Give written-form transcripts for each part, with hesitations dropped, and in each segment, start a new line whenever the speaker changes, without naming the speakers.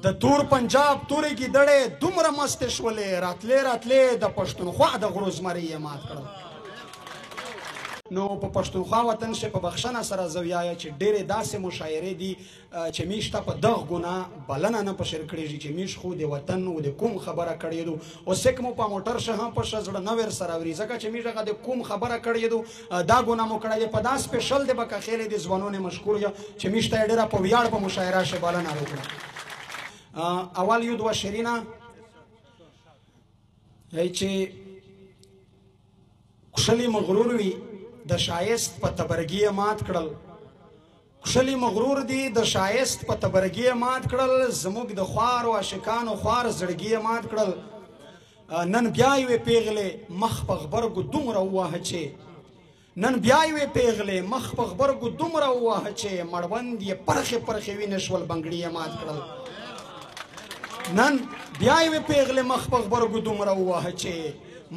د تور پنجاب تورې ګیدړې دومره مستې شولې راتلې راتلې د پښتونخوا د غرو زمري یې مات کړل. نو په پښتونخوا وطن شي په بخښنه سره زه وایه چې ډېرې داسې مشاعرې دي چې میش ته په دغه ګناه بلنه نه په شر کړېږي چې میش خو د وطن او د کوم خبره کړې دو اوس یک مو په موټر شه هم په ښه زړه نه ور سره اوري ځکه چې میش هغه د کوم خبره کړې دو دا ګناه مو کړی دی په دا سپیشل دی به که خیلی د ځوانونه مشکور یم چې میش ته یې ډېره په ویاړ په مشاعره شي بلنه وکړه. اول یو دوه شعرونه چې کښلي مغرور وي د شایست په تبرګي مات کړل. کښلي مغرور دي د شایست په تبرګي مات کړل زموږ د خوار او عاشقانو خوار زړګي مات کړل. نن بیا یې پیغلې مخ په غبرګو دومره ووهه چې نن بیا یې پیغلې مخ په غبرګو دومره ووهه چې مړوند یې پرخې پرخې وینې شول بنګړي یې مات کړل. نن بیا یې پیغلې مخ په غبرګو دومره ووهه چې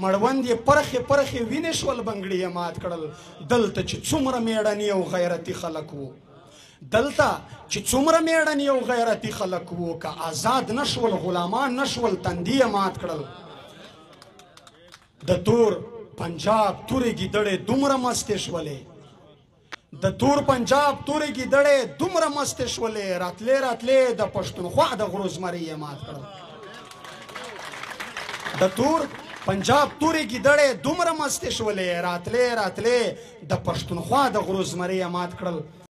مړوند یې پرخې پرخې وینې شول بنګړي یې مات کړل. دلته چې څومره میړني او غیرتي خلک وو دلته چې څومره میړني او غیرتي خلک وو که آزاد نشول غلامان نشول تندي یې مات کړل. د تور پنجاب تورې ګیدړې دومره مستې شولې د تور پنجاب تورې ګیدړې دومره مستې شولې راتلې راتلې د پښتونخوا د غرو زمري یې مات کړل. د تور پنجاب تورې ګیدړې دومره مستې شولې راتلې راتلې د پښتونخوا د غرو زمري یې مات کړل.